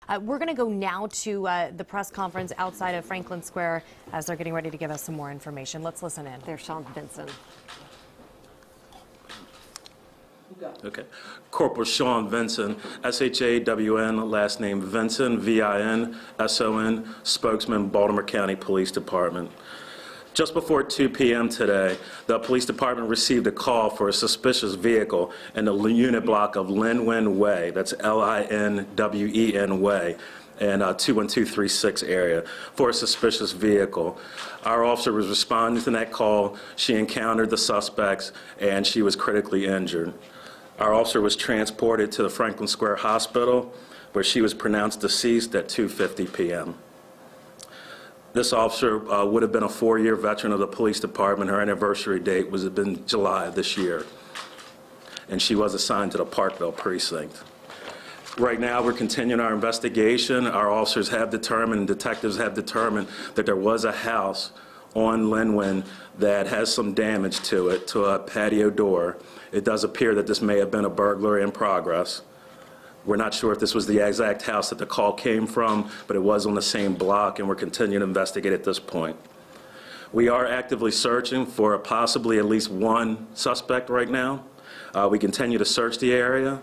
We're going to go now to the press conference outside of Franklin Square as they're getting ready to give us some more information. Let's listen in. There's Sean Vinson. Okay. Corporal Sean Vinson, S-H-A-W-N, last name Vinson, V-I-N-S-O-N, spokesman, Baltimore County Police Department. Just before 2 p.m. today, the police department received a call for a suspicious vehicle in the unit block of Linwen Way, that's L-I-N-W-E-N Way, and 21236 area for a suspicious vehicle. Our officer was responding to that call. She encountered the suspects and she was critically injured. Our officer was transported to the Franklin Square Hospital where she was pronounced deceased at 2:50 p.m. This officer would have been a 4-year veteran of the police department. Her anniversary date was in July of this year, and she was assigned to the Parkville precinct. Right now, we're continuing our investigation. Our officers have determined, detectives have determined that there was a house on Linwen that has some damage to it, to a patio door. It does appear that this may have been a burglary in progress. We're not sure if this was the exact house that the call came from, but it was on the same block, and we're continuing to investigate at this point. We are actively searching for possibly at least one suspect right now. We continue to search the area.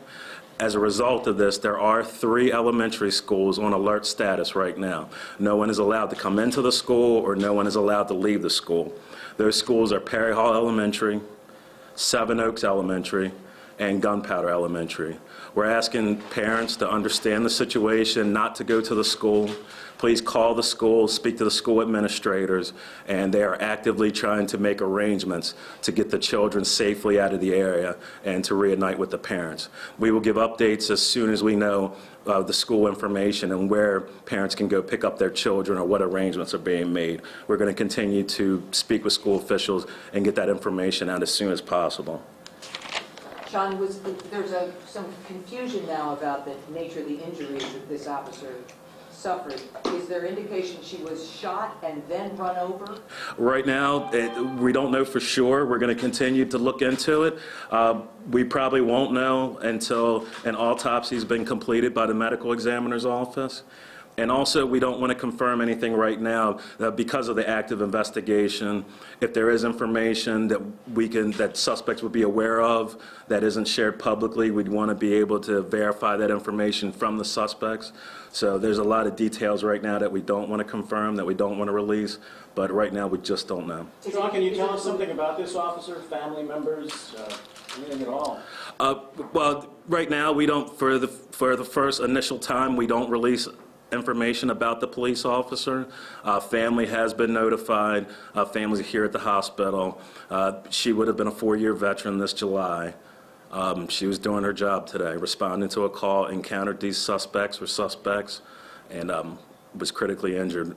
As a result of this, there are 3 elementary schools on alert status right now. No one is allowed to come into the school or no one is allowed to leave the school. Those schools are Perry Hall Elementary, Seven Oaks Elementary, and Gunpowder Elementary. We're asking parents to understand the situation, not to go to the school. Please call the school, speak to the school administrators, and they are actively trying to make arrangements to get the children safely out of the area and to reunite with the parents. We will give updates as soon as we know the school information and where parents can go pick up their children or what arrangements are being made. We're going to continue to speak with school officials and get that information out as soon as possible. Sean, there's some confusion now about the nature of the injuries that this officer suffered. Is there indication she was shot and then run over? Right now, we don't know for sure. We're going to continue to look into it. We probably won't know until an autopsy has been completed by the medical examiner's office. And also, we don't want to confirm anything right now because of the active investigation. If there is information that suspects would be aware of that isn't shared publicly, we'd want to be able to verify that information from the suspects. So there's a lot of details right now that we don't want to confirm, that we don't want to release, but right now we just don't know. Sean, can you tell us something about this officer, family members, anything at all? Well, right now we don't, for the first initial time, we don't release information about the police officer. Family has been notified. Family's here at the hospital. She would have been a 4-year veteran this July. She was doing her job today, responding to a call, encountered these suspects, and was critically injured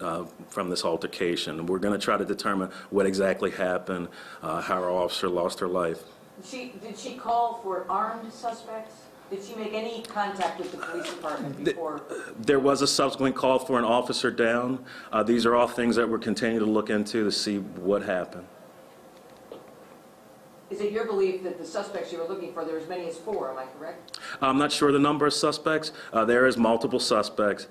from this altercation. We're going to try to determine what exactly happened, how our officer lost her life. Did she call for armed suspects? Did she make any contact with the police department before? There was a subsequent call for an officer down. These are all things that we're continuing to look into to see what happened. Is it your belief that the suspects you were looking for, there were as many as 4, am I correct? I'm not sure the number of suspects. There is multiple suspects.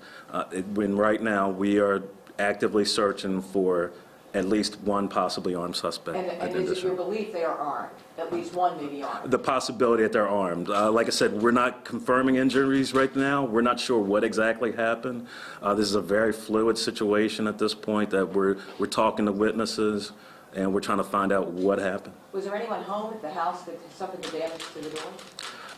Right now we are actively searching for at least one possibly armed suspect. And is it your belief they are armed? At least one may be armed? The possibility that they're armed. Like I said, we're not confirming injuries right now. We're not sure what exactly happened. This is a very fluid situation at this point that we're talking to witnesses and we're trying to find out what happened. Was there anyone home at the house that suffered the damage to the door?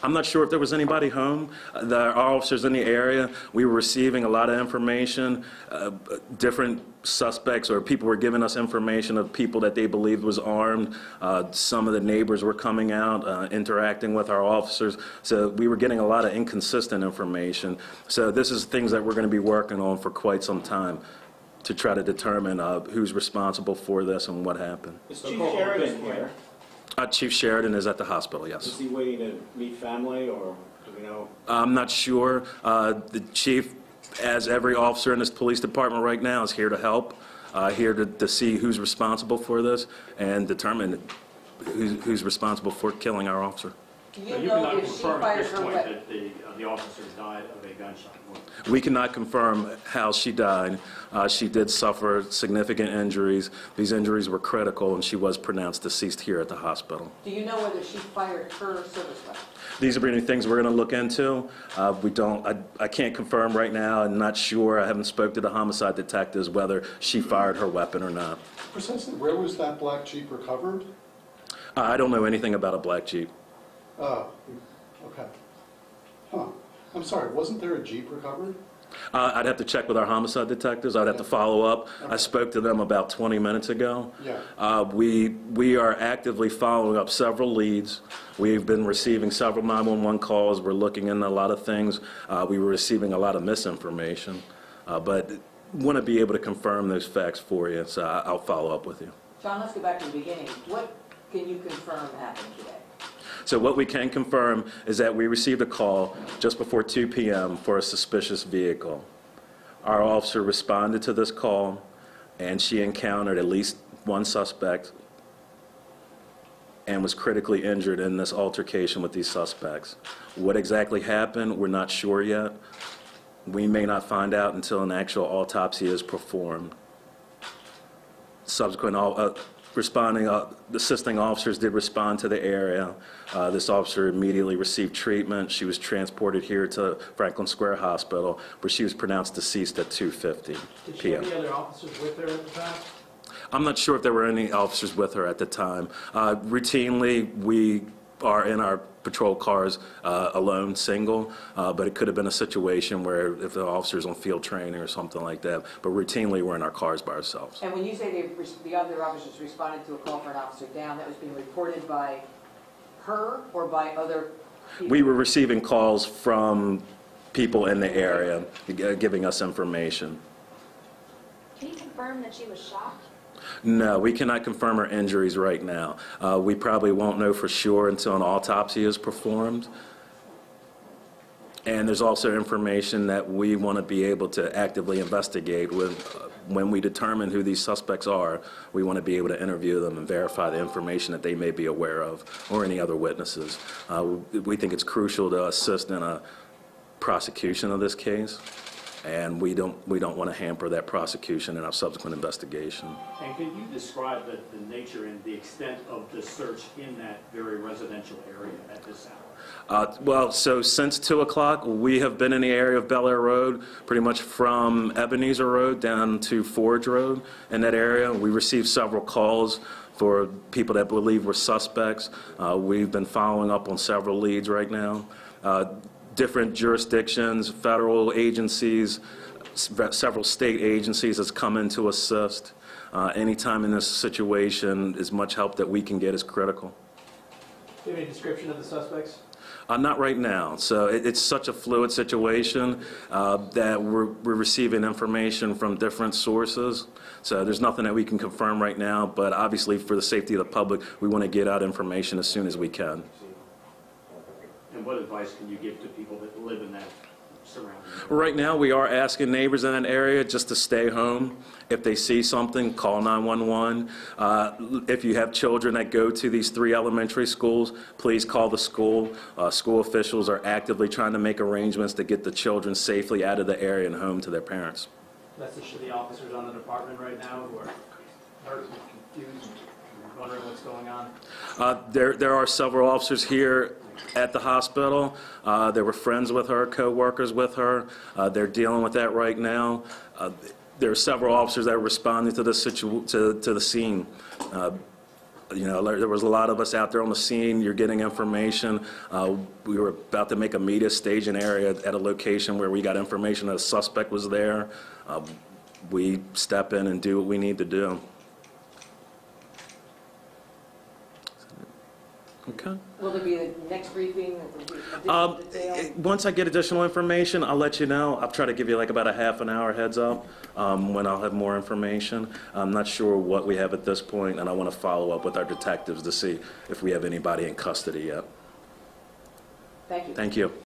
I'm not sure if there was anybody home. Our officers in the area, we were receiving a lot of information. Different suspects or people were giving us information of people that they believed was armed. Some of the neighbors were coming out, interacting with our officers. So we were getting a lot of inconsistent information. So this is things that we're going to be working on for quite some time to try to determine who's responsible for this and what happened. Is Chief Sheridan here? Chief Sheridan is at the hospital, yes. Is he waiting to meet family, or do we know? I'm not sure. The chief, as every officer in this police department right now, is here to help, here to see who's responsible for this and determine who's responsible for killing our officer. Do So you you know cannot if she confirm at fired this her point weapon? that the officer died of a gunshot wound? We cannot confirm how she died. She did suffer significant injuries. These injuries were critical, and she was pronounced deceased here at the hospital. Do you know whether she fired her service weapon? These are any things we're going to look into. I can't confirm right now. I'm not sure. I haven't spoke to the homicide detectives whether she fired her weapon or not. Precisely, where was that black Jeep recovered? I don't know anything about a black Jeep. Oh, okay. Huh. I'm sorry, wasn't there a Jeep recovered? I'd have to check with our homicide detectives. I'd have to follow up. I spoke to them about 20 minutes ago. Yeah. We are actively following up several leads. We've been receiving several 911 calls. We're looking into a lot of things. We were receiving a lot of misinformation, but want to be able to confirm those facts for you, so I'll follow up with you. John, let's go back to the beginning. What can you confirm happened today? So what we can confirm is that we received a call just before 2 p.m. for a suspicious vehicle. Our officer responded to this call, and she encountered at least one suspect and was critically injured in this altercation with these suspects. What exactly happened, we're not sure yet. We may not find out until an actual autopsy is performed. Subsequent assisting officers did respond to the area. This officer immediately received treatment. She was transported here to Franklin Square Hospital, where she was pronounced deceased at 2:50 Did she p.m. have any other officers with her at the time? I'm not sure if there were any officers with her at the time. Routinely, we are in our patrol cars alone, single, but it could have been a situation where if the officer's on field training or something like that, but routinely we're in our cars by ourselves. And when you say the other officers responded to a call for an officer down, that was being reported by her or by other people? We were receiving calls from people in the area giving us information. Can you confirm that she was shot? No, we cannot confirm her injuries right now. We probably won't know for sure until an autopsy is performed. And there's also information that we want to be able to actively investigate with. When we determine who these suspects are, we want to be able to interview them and verify the information that they may be aware of or any other witnesses. We think it's crucial to assist in a prosecution of this case, and we don't want to hamper that prosecution in our subsequent investigation. And can you describe the nature and the extent of the search in that very residential area at this hour? Well, so since 2 o'clock, we have been in the area of Bel Air Road, pretty much from Ebenezer Road down to Forge Road in that area. We received several calls for people that believe were suspects. We've been following up on several leads right now. Different jurisdictions, federal agencies, several state agencies has come in to assist. Anytime in this situation, as much help that we can get is critical. Do you have any description of the suspects? Not right now. So it's such a fluid situation that we're receiving information from different sources. So there's nothing that we can confirm right now, but obviously for the safety of the public, we want to get out information as soon as we can. And what advice can you give to people that live in that surrounding area? Right now, we are asking neighbors in that area just to stay home. If they see something, call 911. If you have children that go to these 3 elementary schools, please call the school. School officials are actively trying to make arrangements to get the children safely out of the area and home to their parents. Message to the officers on the department right now who are hurt and confused, wondering what's going on. There are several officers here at the hospital. There were friends with her, co-workers with her. They're dealing with that right now. There are several officers that are responding to this to the scene. You know, there was a lot of us out there on the scene. You're getting information. We were about to make a media staging area at a location where we got information that a suspect was there. We step in and do what we need to do. Okay. Will there be a next briefing? Additional detail? Once I get additional information, I'll let you know. I'll try to give you like about a half an hour heads up when I'll have more information. I'm not sure what we have at this point, and I want to follow up with our detectives to see if we have anybody in custody yet. Thank you. Thank you.